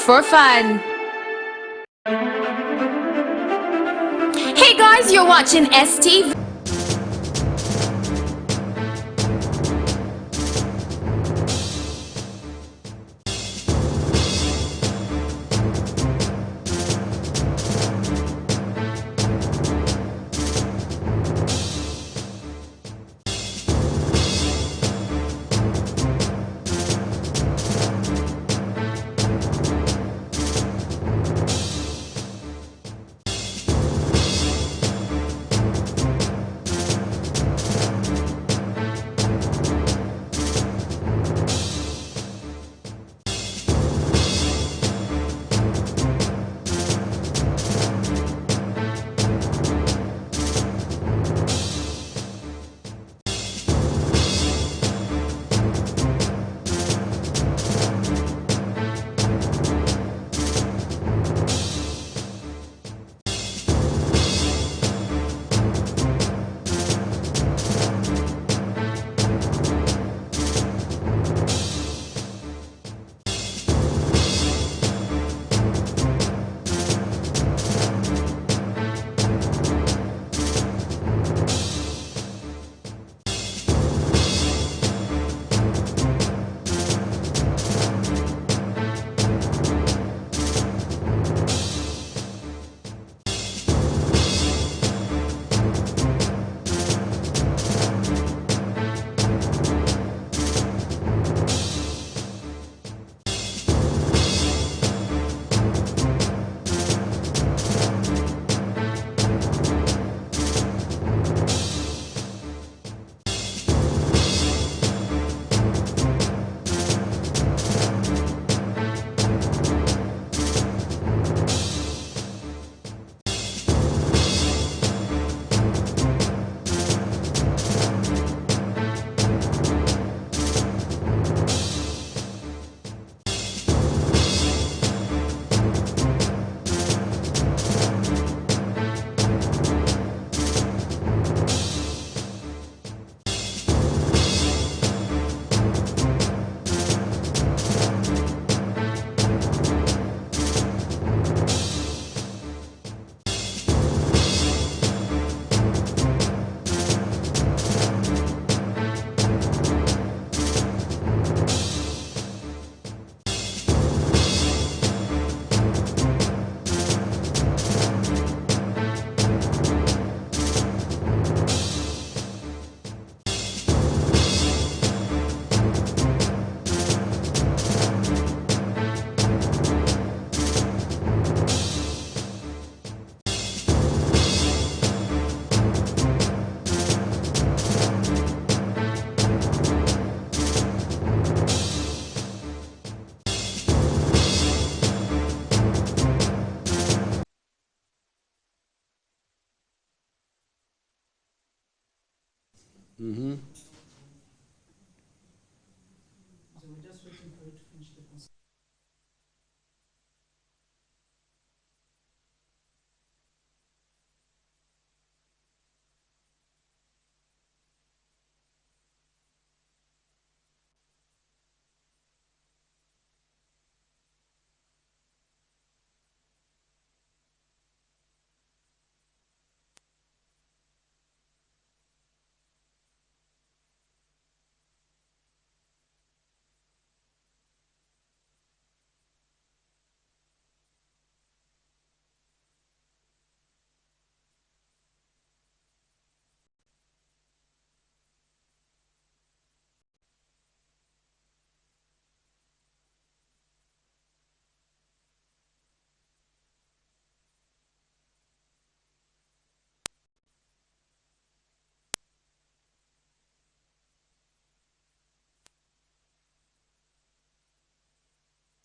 for fun. Hey guys, you're watching STV. Mm-hmm. So we're just waiting for you to finish the concert.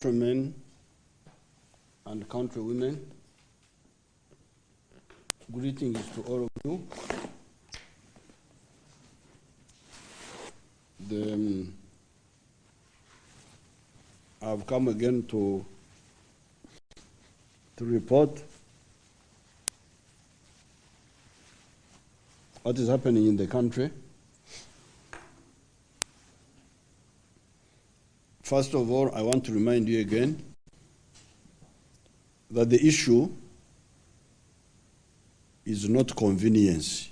Countrymen and countrywomen, greetings to all of you. I've come again to report what is happening in the country. First of all, I want to remind you again that the issue is not convenience.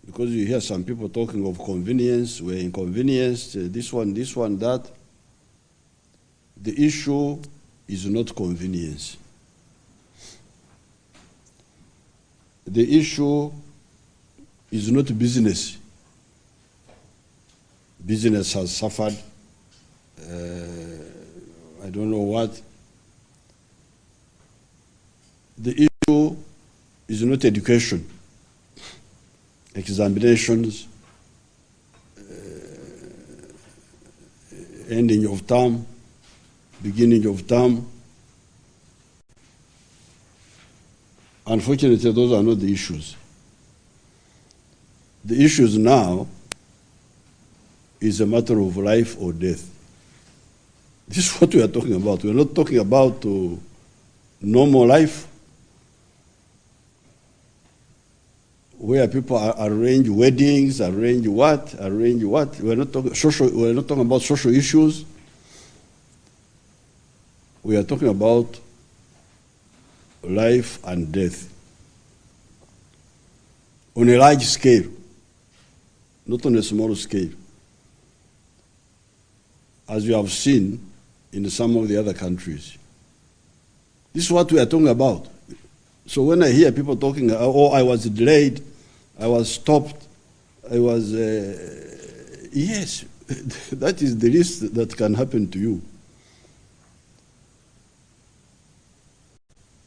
Because you hear some people talking of convenience, we're inconvenienced, this one, that. The issue is not convenience. The issue is not business. Business has suffered, I don't know what. The issue is not education, examinations, ending of term, beginning of term. Unfortunately, those are not the issues. The issues now is a matter of life or death. This is what we are talking about. We are not talking about normal life, where people arrange weddings, arrange what. We are not talking about social issues. We are talking about life and death on a large scale, not on a small scale, as you have seen in some of the other countries. This is what we are talking about. So when I hear people talking, oh, I was delayed, I was stopped, I was, yes, that is the least that can happen to you.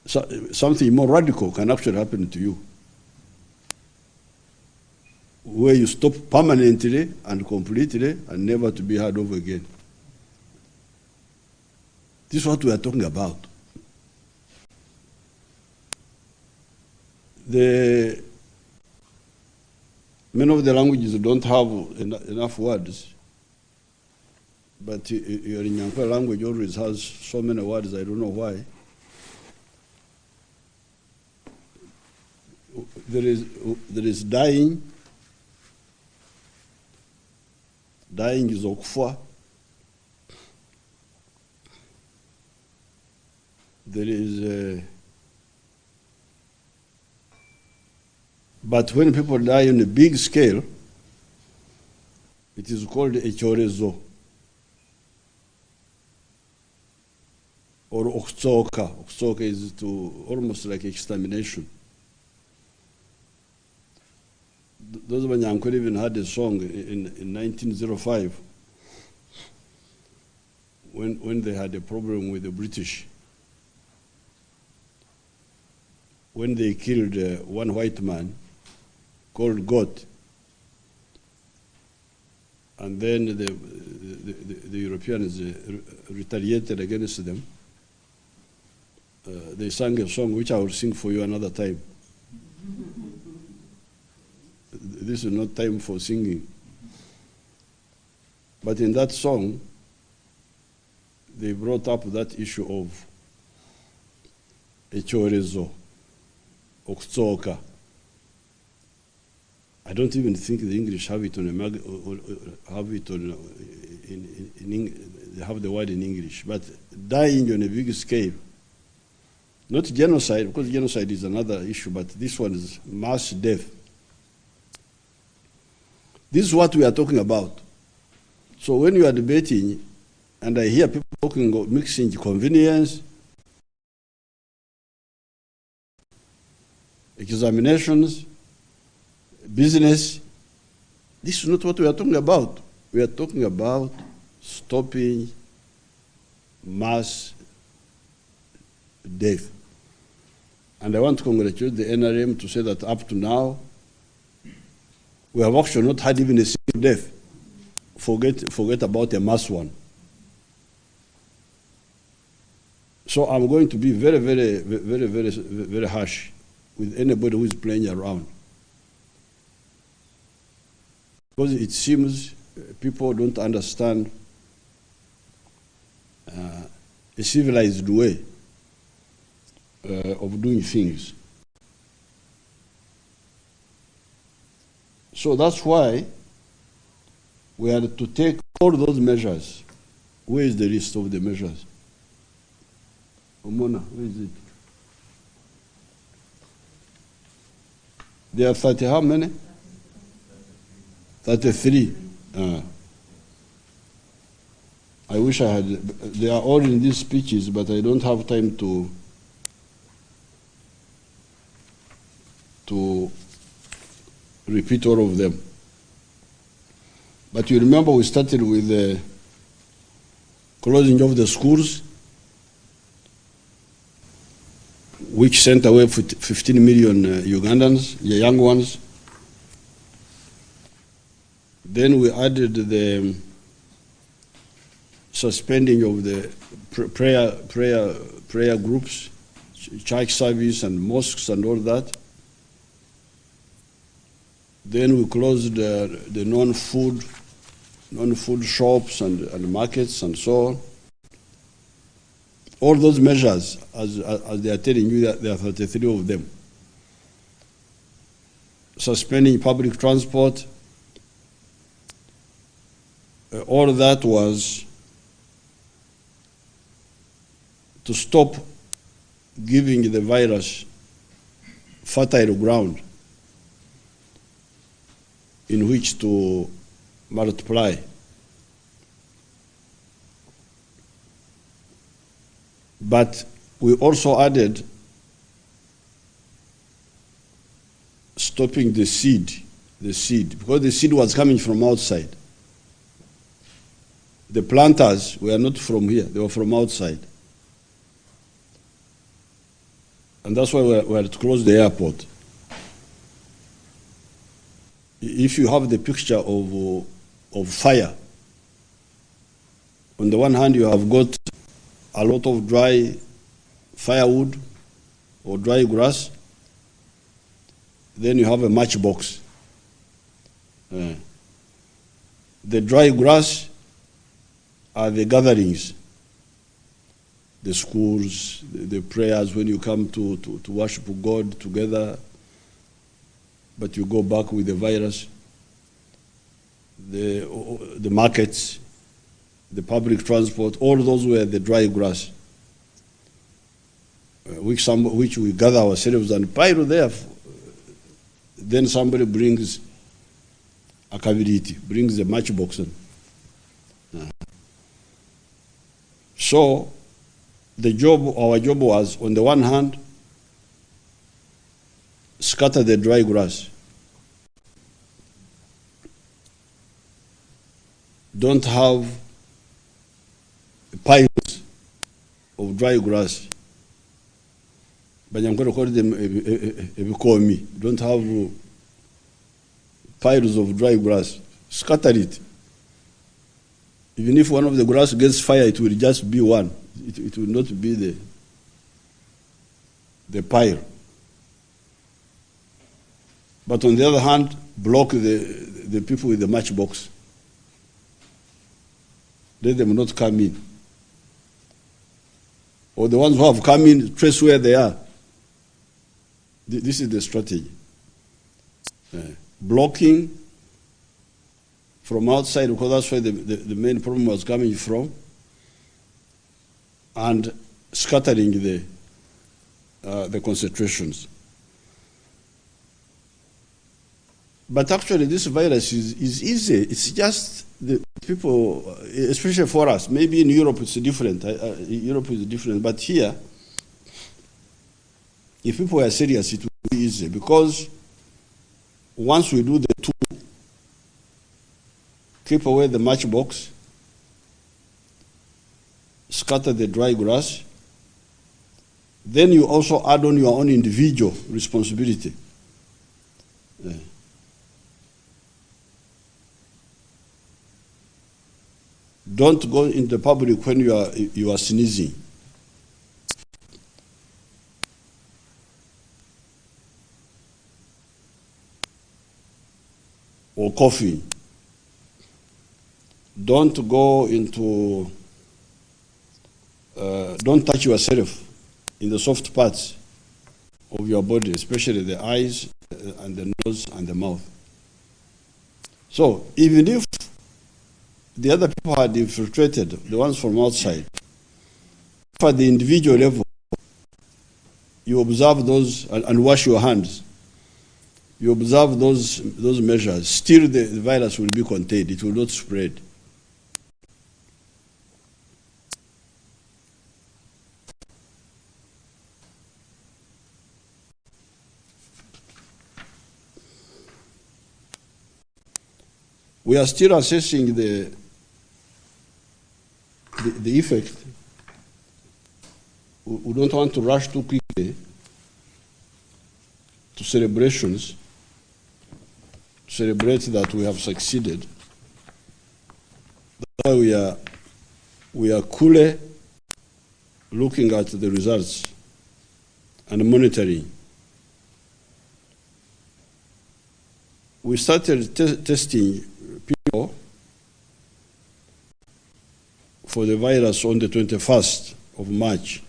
So, something more radical can actually happen to you, where you stop permanently and completely and never to be heard of again. This is what we are talking about. Many of the languages don't have enough words, but your Nyankwa language always has so many words, I don't know why. There is dying. Dying is okufa. There is, but when people die on a big scale, it is called echorezo or okutsoka. Okutsoka is almost like extermination. Those of Nyankole even had a song in 1905 when they had a problem with the British. When they killed one white man called God, and then the Europeans retaliated against them, they sang a song which I will sing for you another time. This is not time for singing. But in that song, they brought up that issue of echorezo, okutsoka. I don't even think the English have it on they have the word in English. But dying on a big scale, not genocide, because genocide is another issue, but this one is mass death. This is what we are talking about. So when you are debating, and I hear people talking about mixing convenience, examinations, business, this is not what we are talking about. We are talking about stopping mass death. And I want to congratulate the NRM to say that up to now, we have actually not had even a single death. Forget about a mass one. So I'm going to be very harsh with anybody who is playing around. Because it seems people don't understand a civilized way of doing things. So that's why we had to take all those measures. Where is the list of the measures? Omona, where is it? There are 30 how many? 33. I wish I had, they are all in these speeches, but I don't have time to repeat all of them. But you remember we started with the closing of the schools, which sent away 15 million Ugandans, the young ones. Then we added the suspending of the prayer groups, church service and mosques and all that. Then we closed the non-food shops and markets and so on. All those measures, as they are telling you, there are 33 of them. Suspending public transport, all that was to stop giving the virus fertile ground in which to multiply. But we also added stopping the seed, because the seed was coming from outside. The planters were not from here, they were from outside. And that's why we had to close the airport. If you have the picture of fire, on the one hand you have got a lot of dry firewood or dry grass, then you have a matchbox. The dry grass are the gatherings, the schools, the prayers when you come to worship God together, but you go back with the virus, the markets, the public transport, all those were the dry grass, which we gather ourselves and pile there. Then somebody brings a kabiriti, brings the matchbox in. So our job was, on the one hand, scatter the dry grass. Don't have piles of dry grass. Banyankore call them ebikomi. Don't have piles of dry grass. Scatter it. Even if one of the grass gets fire, it will just be one. It will not be the pile. But on the other hand, block the people with the matchbox. Let them not come in. Or the ones who have come in, trace where they are. This is the strategy. Blocking from outside, because that's where the main problem was coming from, and scattering the concentrations. But actually this virus is easy. It's just the people, especially for us, maybe in Europe it's different. Europe is different, but here, if people are serious, it will be easy, because once we do the two, keep away the matchbox, scatter the dry grass, then you also add on your own individual responsibility. Don't go in the public when you are sneezing. Or coughing. Don't go into, don't touch yourself in the soft parts of your body, especially the eyes and the nose and the mouth. So even if the other people had infiltrated, the ones from outside, at the individual level, you observe those and wash your hands. You observe those measures, still the virus will be contained. It will not spread. We are still assessing the effect. We don't want to rush too quickly to celebrations, to celebrate that we have succeeded. That's why we are coolly looking at the results and monitoring. We started testing people for the virus on the 21st of March.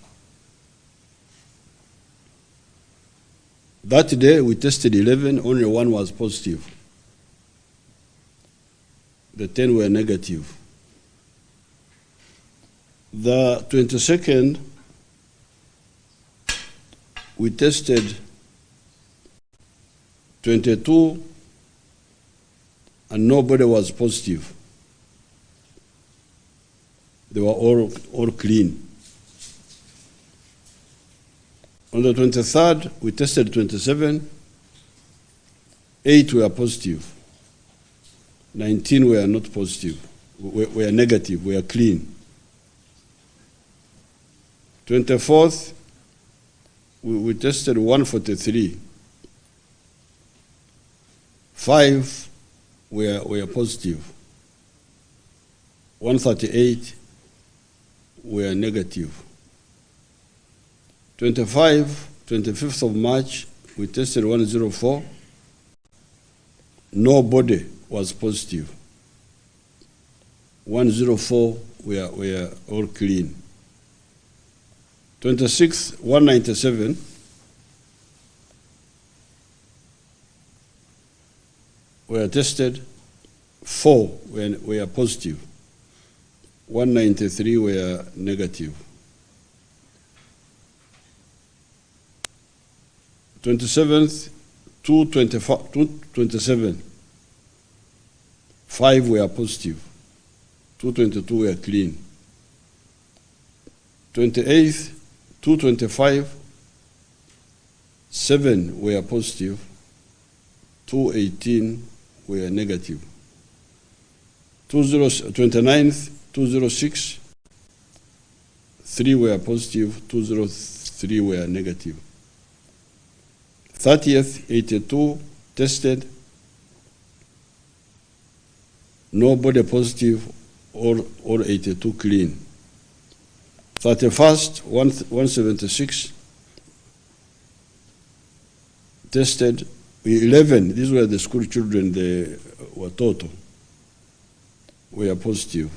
That day we tested 11, only one was positive. The 10 were negative. The 22nd, we tested 22 and nobody was positive. They were all clean. On the 23rd, we tested 27. 8 were positive. 19 were not positive. We are negative. We are clean. 24th, we tested 143. 5 were positive. 138 were negative. 25th of March, we tested 104. Nobody was positive. 104 were all clean. 26th, 197. Were tested. 4 were positive. 193 were negative. 27th, 227. 5 were positive. 222 were clean. 28th, 225. 7 were positive. 218 were negative. 29th, 206. 3 were positive. 203 were negative. 30th, 82 tested, nobody positive, all 82 clean. 31st, 176 tested, 11, these were the school children, they were total, were positive.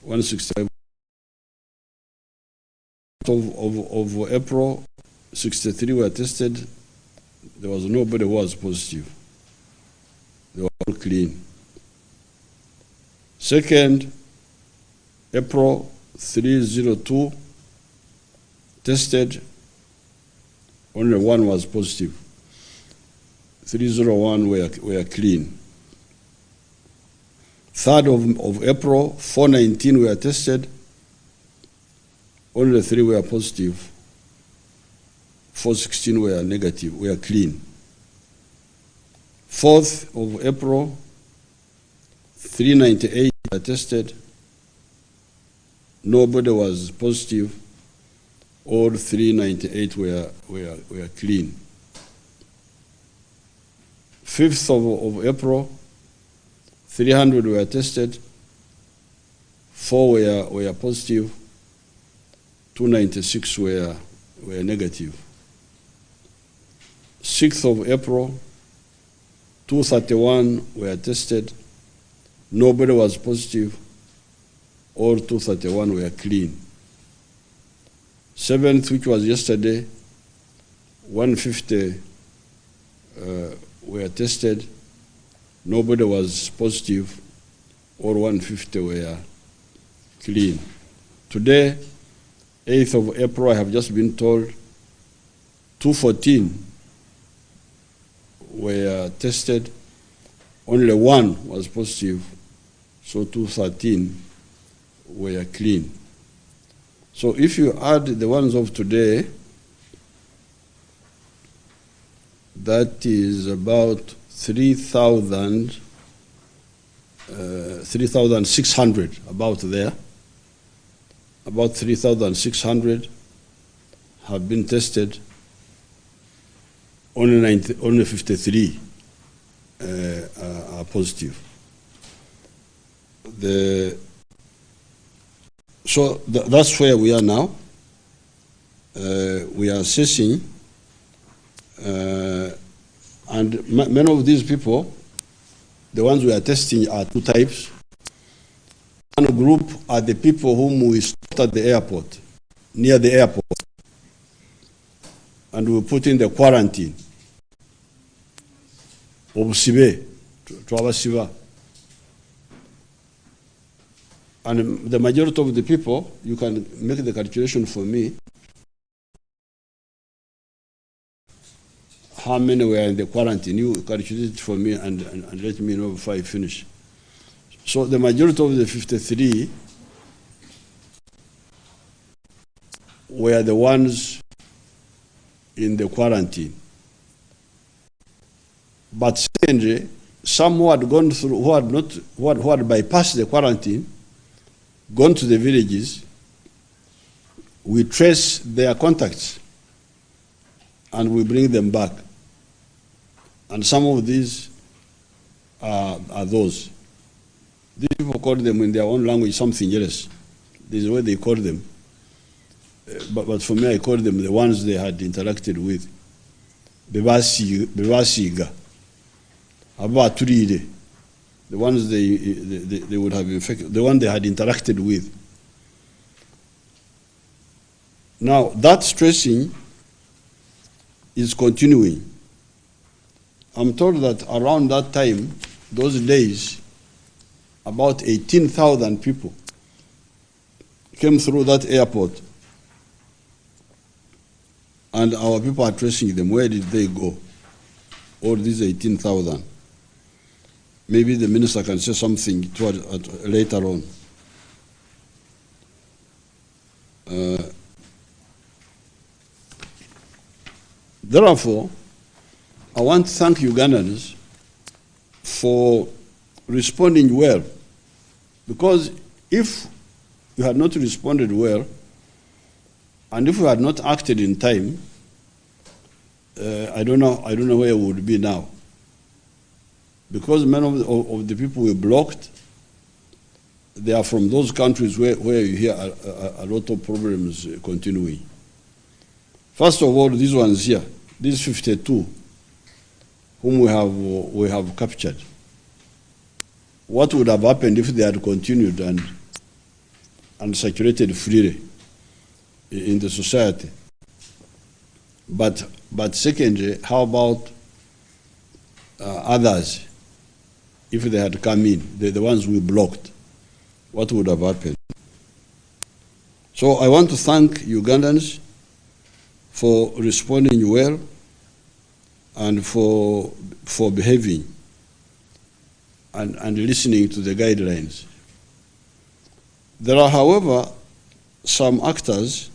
165 of April, 63 were tested. There was nobody who was positive. They were all clean. 2nd April, 302 tested. Only 1 was positive. 301 were clean. 3rd of April, 419 were tested. Only 3 were positive. 416 were negative, were clean. 4th of April, 398 were tested. Nobody was positive. All 398 were clean. 5th of April, 300 were tested. 4 were positive. 296 were negative. 6th of April, 231 were tested. Nobody was positive. All 231 were clean. 7th, which was yesterday, 150 were tested. Nobody was positive. All 150 were clean. Today, 8th of April, I have just been told 214 were tested, only 1 was positive, so 213 were clean. So if you add the ones of today, that is about 3,600, about there. About 3,600 have been tested. Only 53 are positive. That's where we are now. We are assessing, and many of these people, the ones we are testing are 2 types. One group are the people whom we stopped at the airport, near the airport, and we put in the quarantine. Obusibe, Twabasiba. And the majority of the people, you can make the calculation for me, how many were in the quarantine. You calculate it for me and let me know before I finish. So the majority of the 53 were the ones in the quarantine. But secondly, some who had gone through, who had bypassed the quarantine, gone to the villages, we trace their contacts and we bring them back. And some of these are those. These people call them in their own language something else. This is what they call them. But for me, I call them the ones they had interacted with. Bebasiga. Abaturide. The ones they would have infected, the one they had interacted with. Now, that stressing is continuing. I'm told that around that time, those days, about 18,000 people came through that airport. And our people are tracing them. Where did they go? All these 18,000. Maybe the minister can say something later on. Therefore, I want to thank Ugandans for responding well. Because if you had not responded well, and if we had not acted in time, I don't know where we would be now. Because many of the people we blocked, they are from those countries where you hear a lot of problems continuing. First of all, these ones here, these 52, whom we have captured. What would have happened if they had continued and circulated freely in the society? But secondly, how about others? If they had come in, the ones we blocked, what would have happened? So I want to thank Ugandans for responding well and for behaving and listening to the guidelines. There are, however, some actors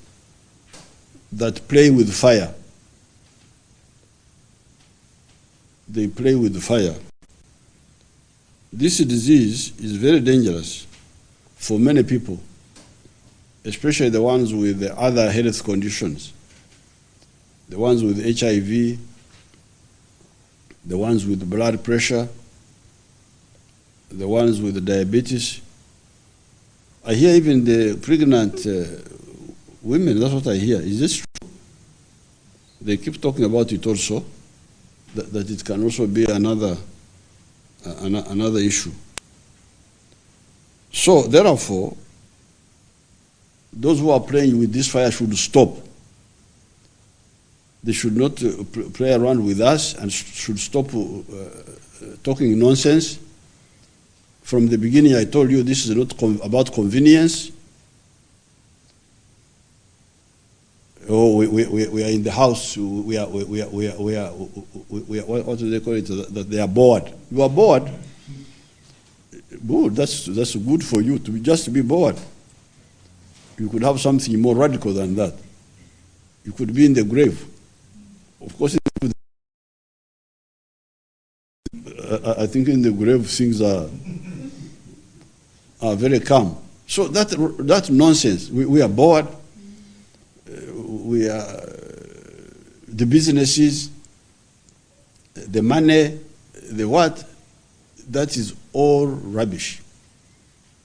that play with fire. They play with fire. This disease is very dangerous for many people, especially the ones with the other health conditions, the ones with HIV, the ones with blood pressure, the ones with diabetes. I hear even the pregnant women, that's what I hear. Is this true? They keep talking about it also, that it can also be another issue. So, therefore, those who are playing with this fire should stop. They should not play around with us and should stop talking nonsense. From the beginning, I told you this is not about convenience. Oh, we are in the house. We are, what do they call it? That they are bored. You are bored. Good. That's good for you to just be bored. You could have something more radical than that. You could be in the grave. Of course, I think in the grave things are very calm. So that's nonsense. We are bored. We are the businesses, the money, the what. That is all rubbish.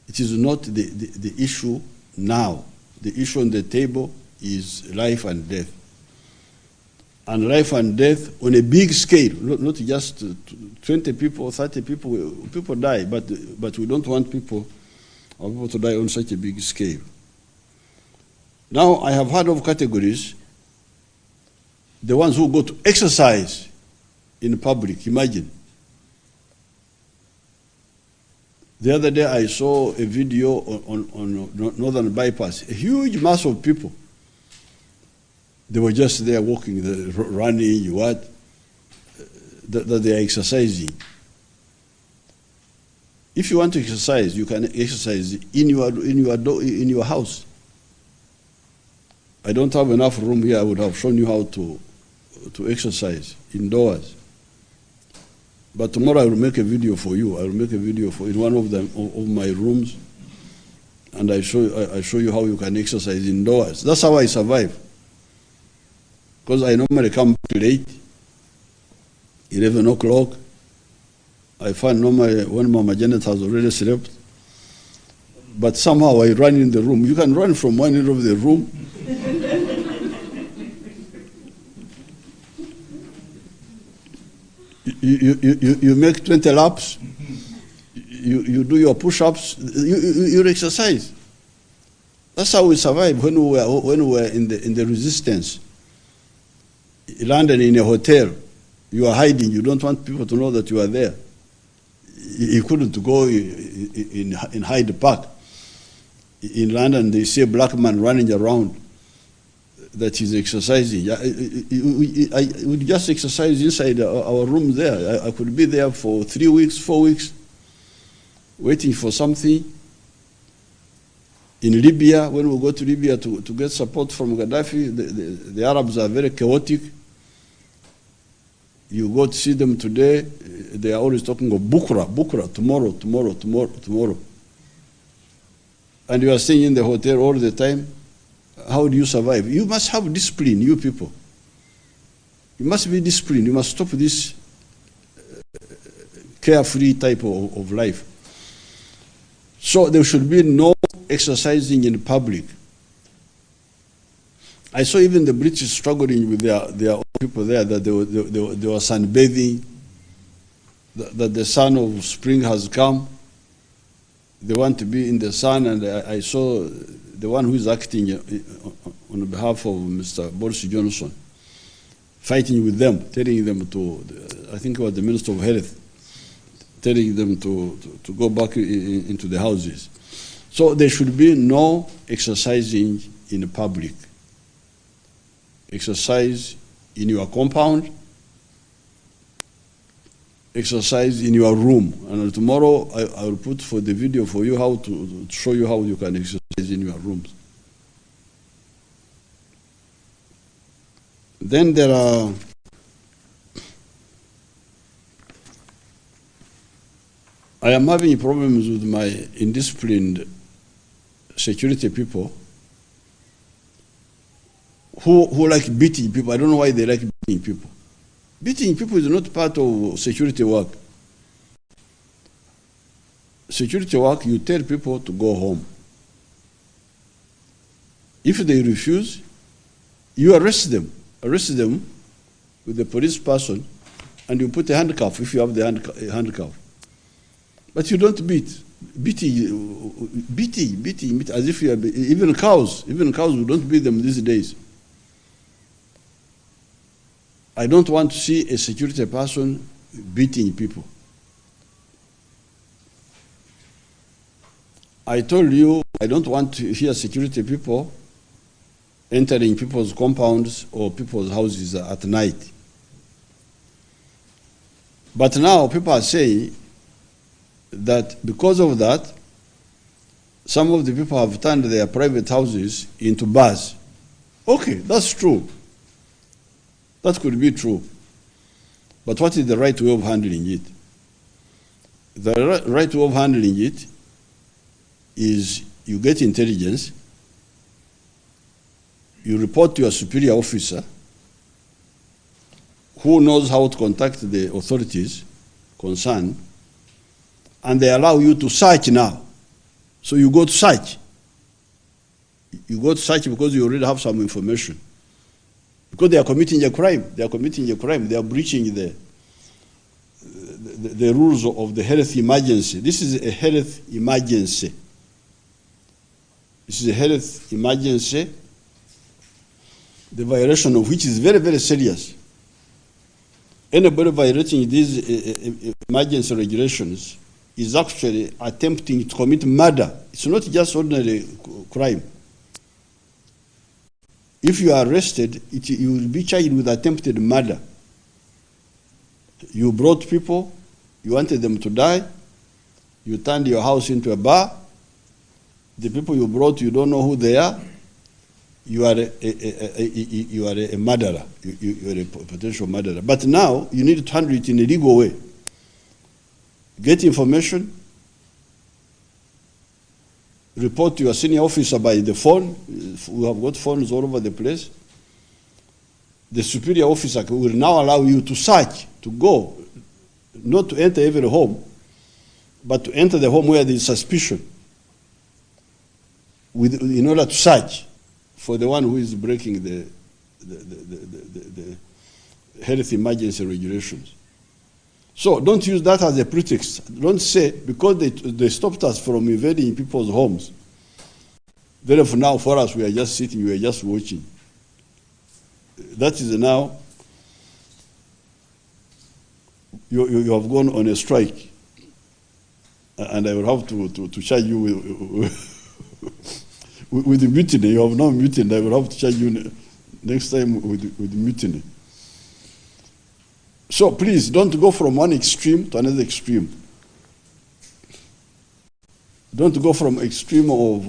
It is not the issue now. The issue on the table is life and death. And life and death on a big scale, not just 20 people, 30 people. People die, but we don't want people to die on such a big scale. Now, I have heard of categories, the ones who go to exercise in public, imagine. The other day I saw a video on Northern Bypass, a huge mass of people. They were just there walking, running, what, that they are exercising. If you want to exercise, you can exercise in your house. I don't have enough room here. I would have shown you how to exercise indoors. But tomorrow I will make a video for you. I will make a video in one of them of my rooms, and I show you how you can exercise indoors. That's how I survive. Because I normally come late, 11 o'clock. I find normally when Mama Janet has already slept. But somehow I run in the room. You can run from one end of the room. You make 20 laps. You do your push-ups. You exercise. That's how we survive when we were in the resistance. London, in a hotel, you are hiding. You don't want people to know that you are there. You couldn't go in Hyde Park. In London, they see a black man running around that he's exercising. I would just exercise inside our room there. I could be there for 3 weeks, 4 weeks, waiting for something. In Libya, when we go to Libya to get support from Gaddafi, the Arabs are very chaotic. You go to see them today, they are always talking of Bukra, tomorrow. And you are staying in the hotel all the time. How do you survive? You must have discipline, you people. You must be disciplined. You must stop this carefree type of life. So there should be no exercising in public. I saw even the British struggling with their own people there, that they were sunbathing, that the sun of spring has come. They want to be in the sun, and I saw the one who is acting on behalf of Mr. Boris Johnson, fighting with them, telling them I think it was the Minister of Health, telling them to go back into the houses. So there should be no exercising in public. Exercise in your compound, exercise in your room. And tomorrow I will put for the video for you how to show you how you can exercise in your rooms. Then there are I am having problems with my indisciplined security people who like beating people. I don't know why they like beating people. Beating people is not part of security work. Security work, you tell people to go home. If they refuse, you arrest them. Arrest them with a police person, and you put a handcuff if you have the handcuff. But you don't beat. Beating, as if you are, even cows, we don't beat them these days. I don't want to see a security person beating people. I told you I don't want to hear security people entering people's compounds or people's houses at night. But now people are saying that because of that, some of the people have turned their private houses into bars. Okay, that's true. That could be true. But what is the right way of handling it? The right way of handling it is you get intelligence, you report to your superior officer who knows how to contact the authorities concerned, and they allow you to search now. So you go to search. You go to search because you already have some information. Because they are committing a crime. They are committing a crime. They are breaching the rules of the health emergency. This is a health emergency. This is a health emergency, the violation of which is very, very serious. Anybody violating these emergency regulations is actually attempting to commit murder. It's not just ordinary crime. If you are arrested, you will be charged with attempted murder. You brought people, you wanted them to die, you turned your house into a bar, the people you brought, you don't know who they are, you are a murderer, you are a potential murderer. But now, you need to handle it in a legal way. Get information, report to your senior officer by the phone. We have got phones all over the place. The superior officer will now allow you to search, to go, not to enter every home, but to enter the home where there is suspicion in order to search for the one who is breaking the health emergency regulations. So don't use that as a pretext. Don't say, because they stopped us from invading people's homes, therefore now for us we are just sitting, we are just watching. That is now, you have gone on a strike, and I will have to charge you with the mutiny. You have now mutiny. I will have to charge you next time with mutiny. So please don't go from one extreme to another extreme. Don't go from extreme of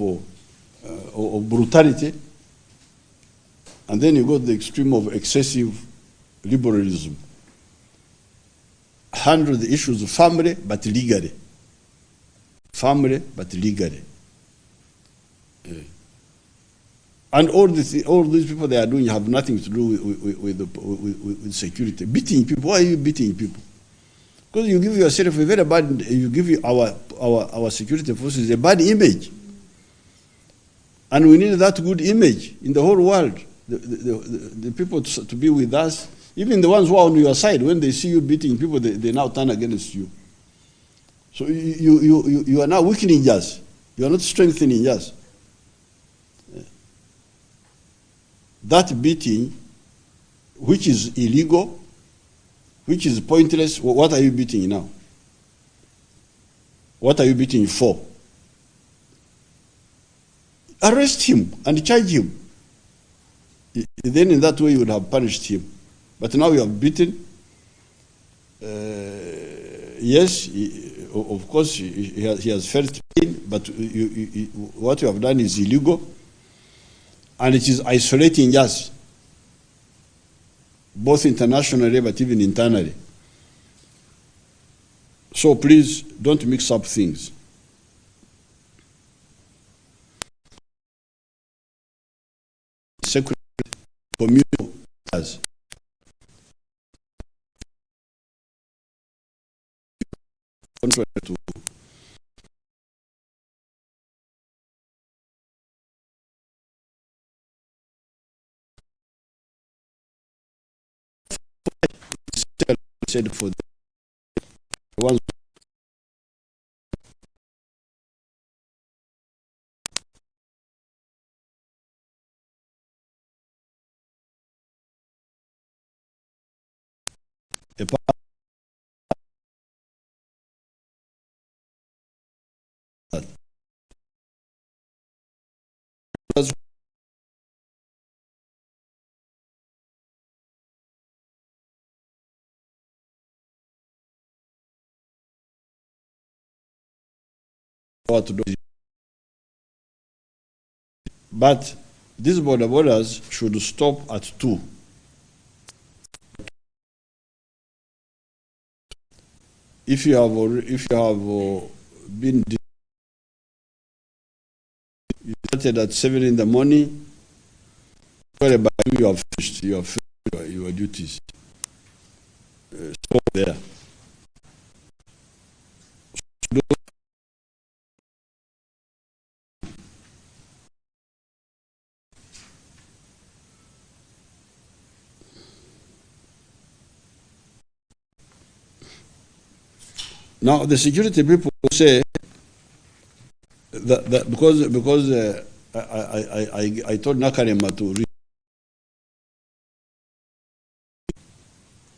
brutality, and then you go to the extreme of excessive liberalism. Handle the issues of family, but legally. Family, but legally. And all these people they are doing have nothing to do with security. Beating people. Why are you beating people? Because you give yourself a very bad, you give our security forces a bad image. And we need that good image in the whole world. The people to be with us, even the ones who are on your side, when they see you beating people, they now turn against you. So you are now weakening us. You are not strengthening us. That beating, which is illegal, which is pointless, what are you beating now? What are you beating for? Arrest him and charge him. Then in that way you would have punished him. But now you have beaten. Yes, of course he has felt pain, but what you have done is illegal. And it is isolating us, both internationally but even internally. So please don't mix up things. Secular communal as contrary to said for the ones what to do. But these borders should stop at 2. If you have been you started at 7 in the morning, whereby you have finished your duties. Stop there. Now the security people say that because I told Nakarema to read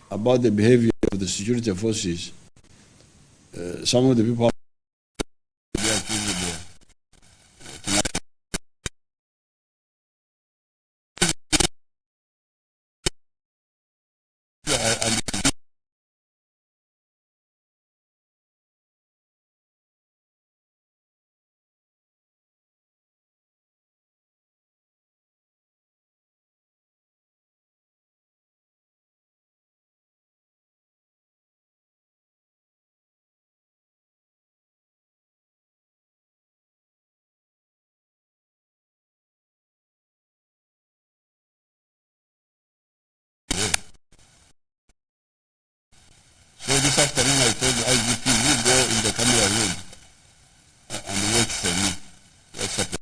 about the behavior of the security forces, some of the people So this afternoon I told the IGP, you go in the camera room and wait for me. What's happening?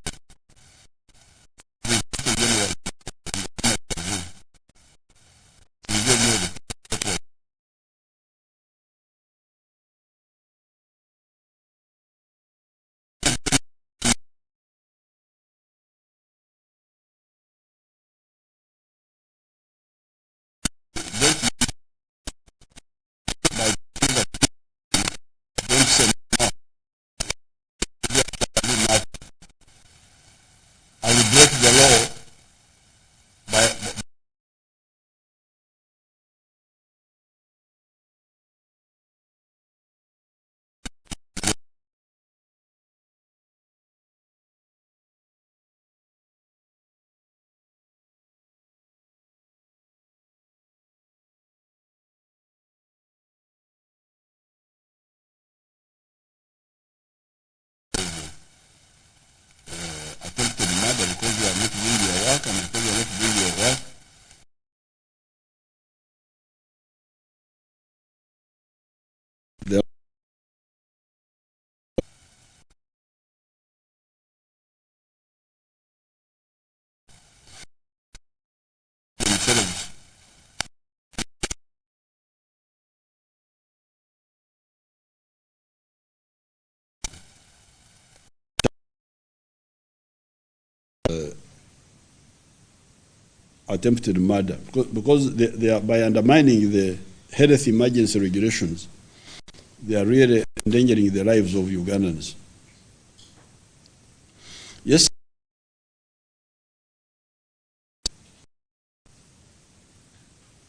Don't say no. I will break the law by attempted murder because you are not doing your work, and because you are not doing your work, they themselves. Attempted murder because they are, by undermining the health emergency regulations, they are really endangering the lives of Ugandans. Yes,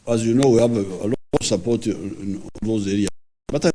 as you know, we have a lot of support in those areas. But I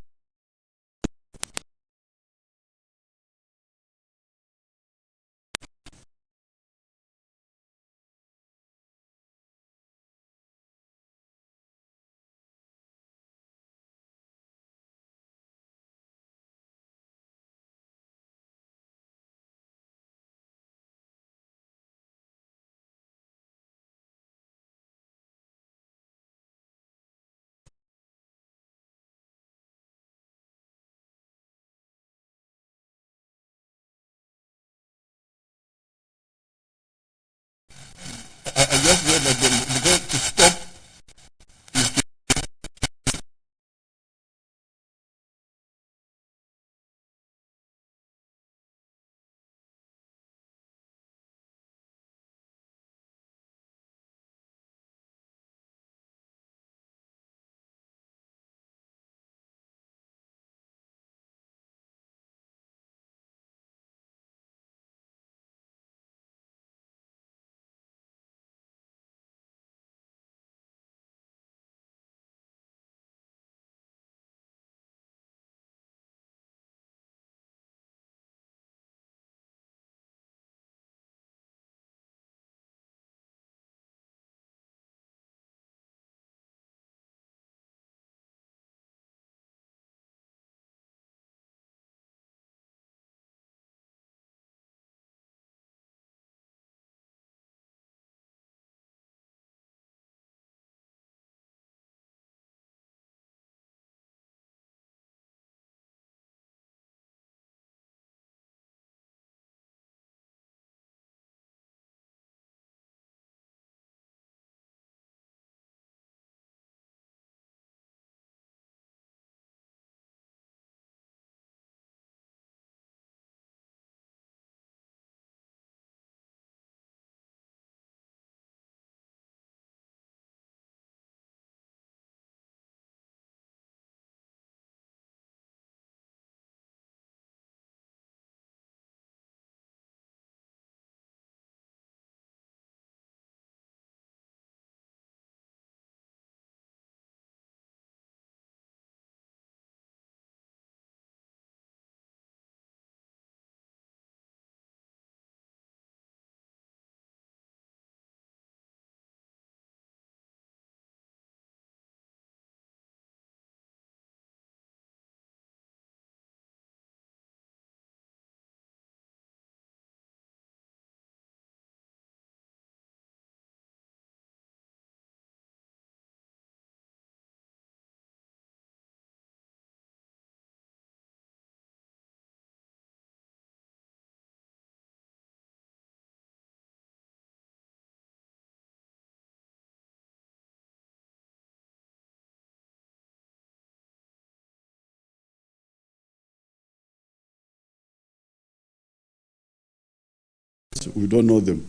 but we don't know them.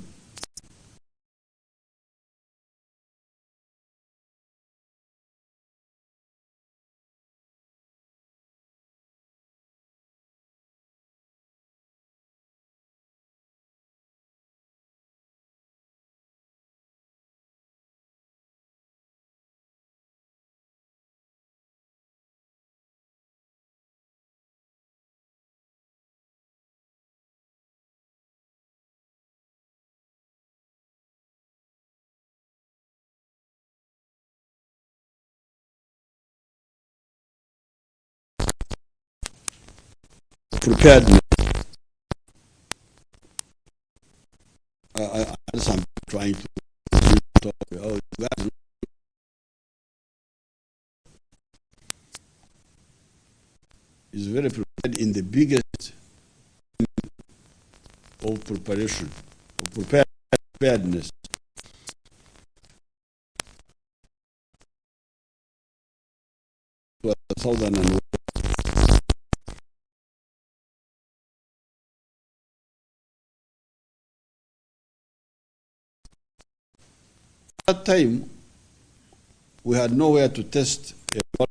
Preparedness. I had some trying to talk. Oh, you guys is very prepared in the biggest of preparation, of preparedness. Southern and at that time, we had nowhere to test a lot.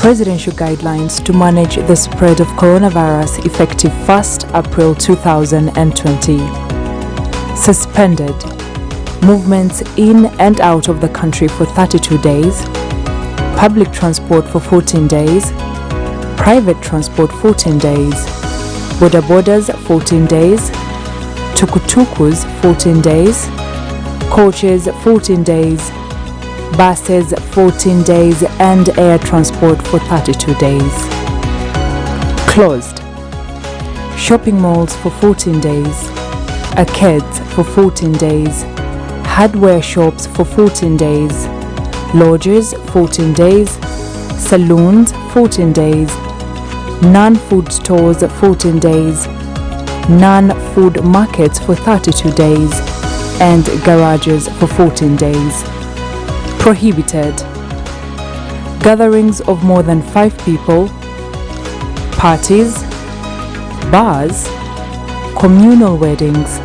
Presidential guidelines to manage the spread of coronavirus effective 1st April 2020. Suspended. Movements in and out of the country for 32 days. Public transport for 14 days. Private transport 14 days. Boda bodas 14 days. Tukutukus 14 days. Coaches 14 days. Buses 14 days and air transport for 32 days. Closed. Shopping malls for 14 days. Arcades for 14 days. Hardware shops for 14 days. Lodges 14 days. Saloons 14 days. Non-food stores 14 days. Non-food markets for 32 days. And garages for 14 days. Prohibited. Gatherings of more than 5 people, parties, bars, communal weddings,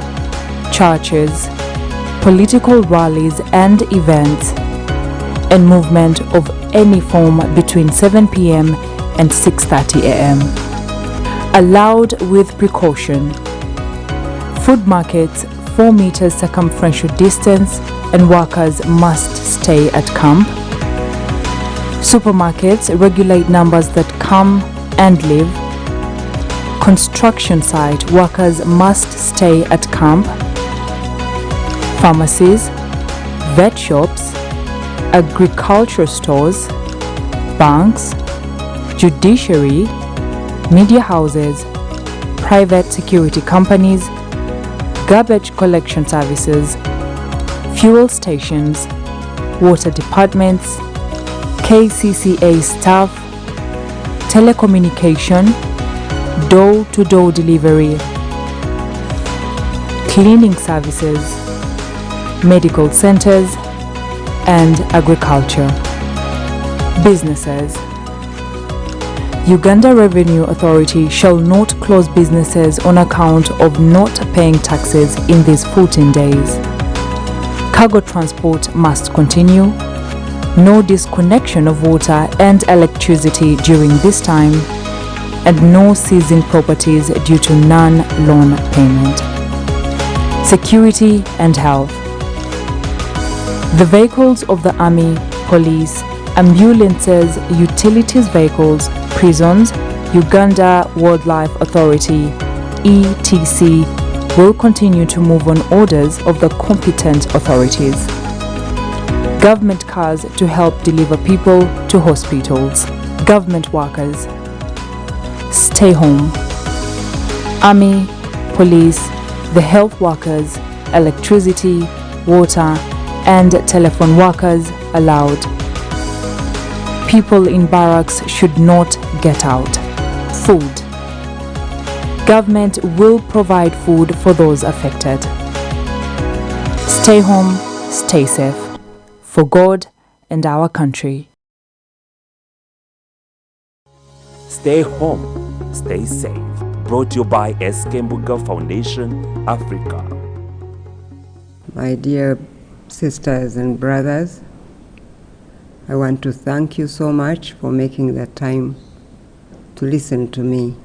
churches, political rallies and events, and movement of any form between 7 p.m. and 6:30 a.m. Allowed with precaution. Food markets 4 meters circumferential distance and workers must stay at camp. Supermarkets regulate numbers that come and leave. Construction site workers must stay at camp. Pharmacies, vet shops, agriculture stores, banks, judiciary, media houses, private security companies, garbage collection services, fuel stations, water departments, KCCA staff, telecommunication, door-to-door delivery, cleaning services, medical centers, and agriculture. Businesses. Uganda Revenue Authority shall not close businesses on account of not paying taxes in these 14 days. Cargo transport must continue. No disconnection of water and electricity during this time, and no seizing properties due to non-loan payment. Security and health. The vehicles of the Army, Police, ambulances, utilities vehicles, prisons, Uganda Wildlife Authority, etc., will continue to move on orders of the competent authorities. Government cars to help deliver people to hospitals. Government workers, stay home. Army, police, the health workers, electricity, water, and telephone workers allowed. People in barracks should not get out. Food. Government will provide food for those affected. Stay home, stay safe. For God and our country. Stay home, stay safe. Brought to you by SK Mbuga Foundation, Africa. My dear sisters and brothers, I want to thank you so much for making the time to listen to me.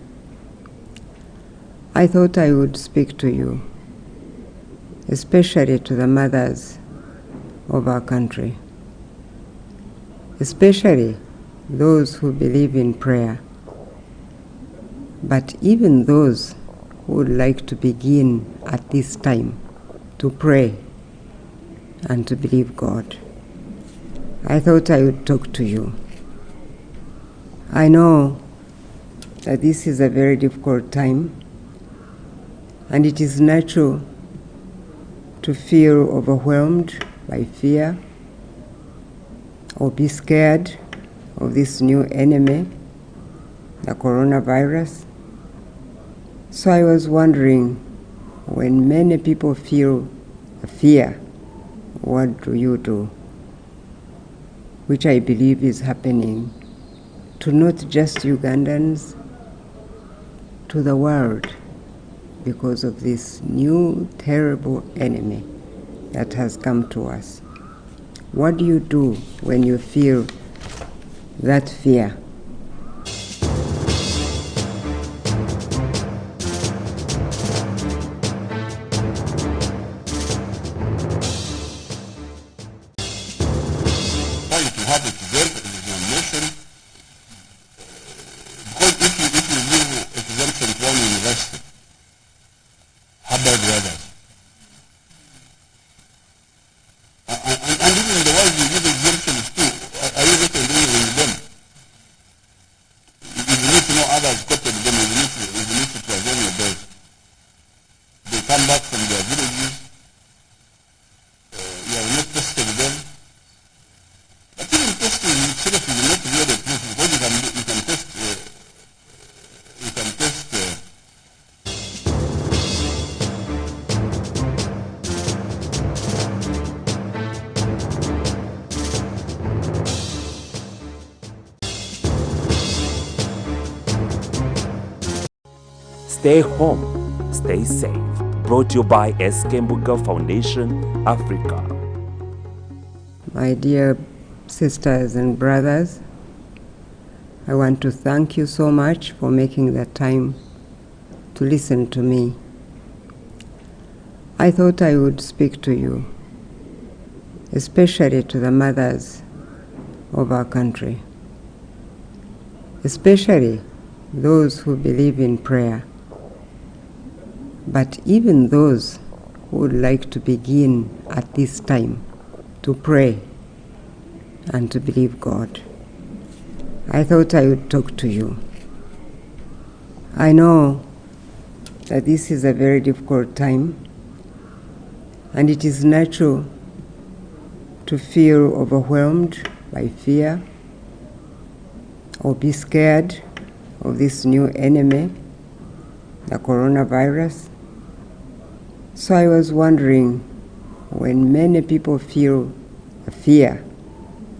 I thought I would speak to you, especially to the mothers of our country, especially those who believe in prayer, but even those who would like to begin at this time to pray and to believe God. I thought I would talk to you. I know that this is a very difficult time, and it is natural to feel overwhelmed by fear or be scared of this new enemy, the coronavirus. So I was wondering, when many people feel fear, what do you do? Which I believe is happening to not just Ugandans, to the world, because of this new terrible enemy that has come to us. What do you do when you feel that fear? Trying to have it together as a nation, because if you give exemption to one university, how about the others? And even the ones you give exemptions to, are you reconciling with them? You need to know others copied them, you need to present your best. They come back from their villages, you have not tested them. But even testing itself is not really the truth, because you can test Stay home, stay safe. Brought to you by SK Mbuga Foundation, Africa. My dear sisters and brothers, I want to thank you so much for making the time to listen to me. I thought I would speak to you, especially to the mothers of our country, especially those who believe in prayer, but even those who would like to begin at this time to pray and to believe God. I thought I would talk to you. I know that this is a very difficult time, and it is natural to feel overwhelmed by fear or be scared of this new enemy, the coronavirus. So I was wondering, when many people feel fear,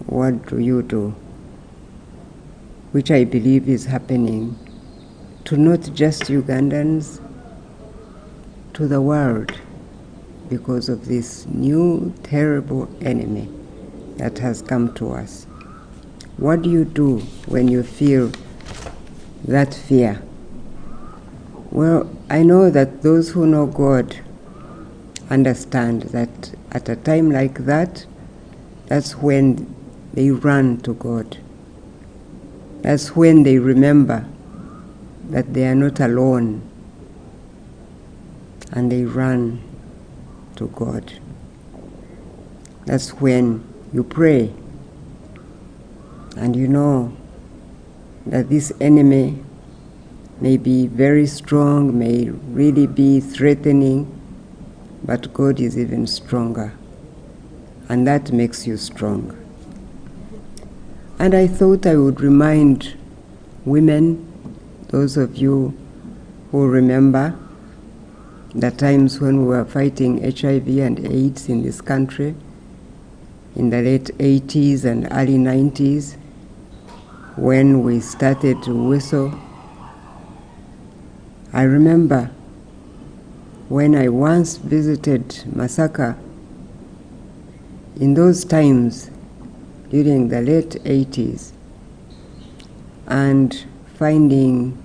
what do you do? Which I believe is happening to not just Ugandans, to the world, because of this new terrible enemy that has come to us. What do you do when you feel that fear? Well, I know that those who know God understand that at a time like that, that's when they run to God. That's when they remember that they are not alone, and they run to God. That's when you pray and you know that this enemy may be very strong, may really be threatening, but God is even stronger, and that makes you strong. And I thought I would remind women, those of you who remember the times when we were fighting HIV and AIDS in this country, in the late 80s and early 90s, when we started to whistle. I remember when I once visited Masaka, in those times, during the late 80s, and finding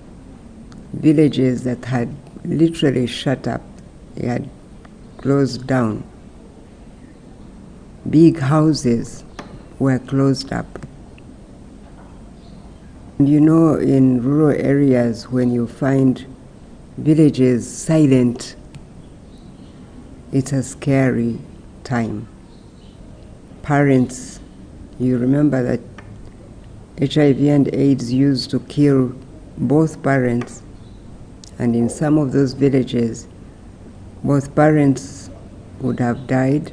villages that had literally shut up, they had closed down. Big houses were closed up. And you know, in rural areas, when you find villages silent, it's a scary time. Parents, you remember that HIV and AIDS used to kill both parents, and in some of those villages, both parents would have died,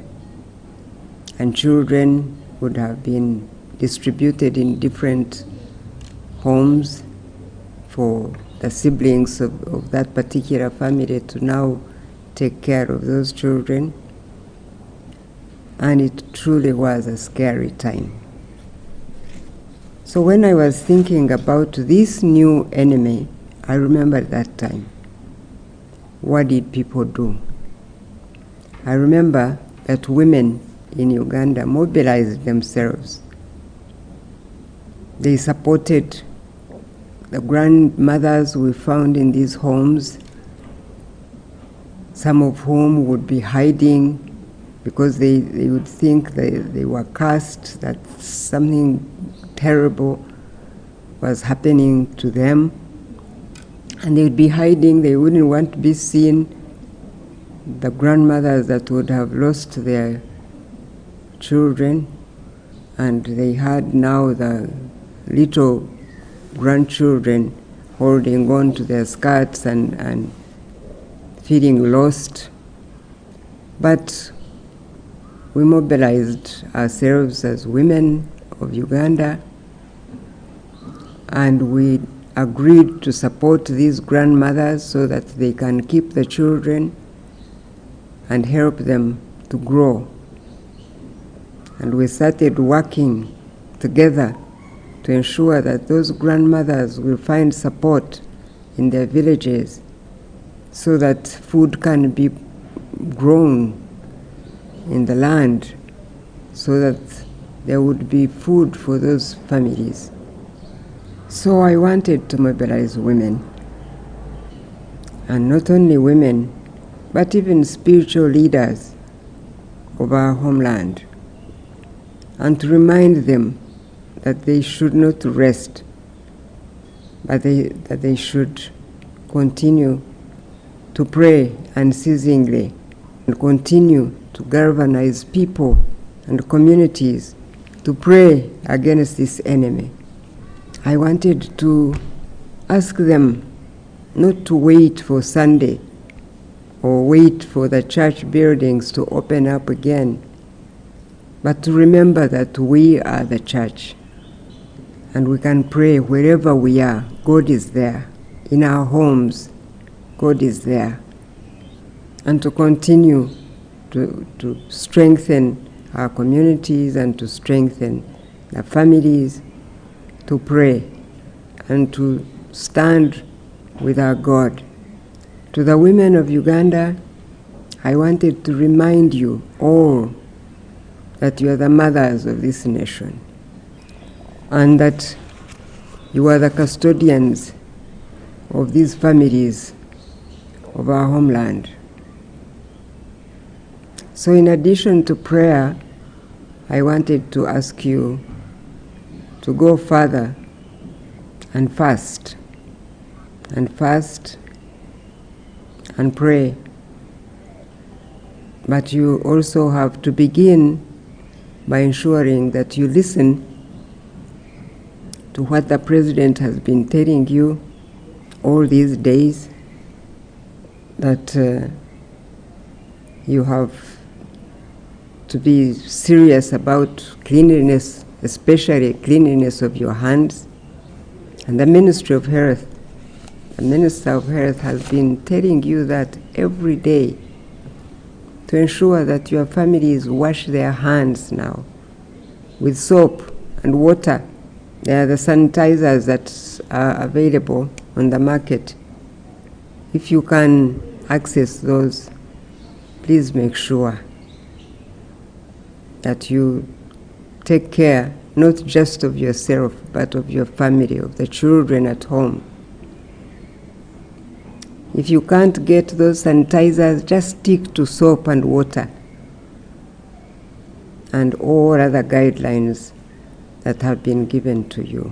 and children would have been distributed in different homes for the siblings of that particular family to now take care of those children. And it truly was a scary time. So when I was thinking about this new enemy, I remembered that time. What did people do? I remember that women in Uganda mobilized themselves. They supported the grandmothers we found in these homes, some of whom would be hiding because they would think they were cursed, that something terrible was happening to them. And they would be hiding, they wouldn't want to be seen. The grandmothers that would have lost their children, and they had now the little grandchildren holding on to their skirts and feeling lost. But we mobilized ourselves as women of Uganda, and we agreed to support these grandmothers so that they can keep the children and help them to grow. And we started working together to ensure that those grandmothers will find support in their villages so that food can be grown in the land, so that there would be food for those families. So I wanted to mobilize women, and not only women, but even spiritual leaders of our homeland, and to remind them that they should not rest, but that they should continue to pray unceasingly and continue to galvanize people and communities to pray against this enemy. I wanted to ask them not to wait for Sunday or wait for the church buildings to open up again, but to remember that we are the church. And we can pray wherever we are. God is there. In our homes, God is there. And to continue to strengthen our communities and to strengthen the families, to pray and to stand with our God. To the women of Uganda, I wanted to remind you all that you are the mothers of this nation, and that you are the custodians of these families of our homeland. So in addition to prayer, I wanted to ask you to go further and fast and pray But you also have to begin by ensuring that you listen to what the President has been telling you all these days, that you have to be serious about cleanliness, especially cleanliness of your hands. And the Ministry of Health, the Minister of Health has been telling you that every day, to ensure that your families wash their hands now with soap and water. There are the sanitizers that are available on the market. If you can access those, please make sure that you take care not just of yourself, but of your family, of the children at home. If you can't get those sanitizers, just stick to soap and water and all other guidelines that have been given to you.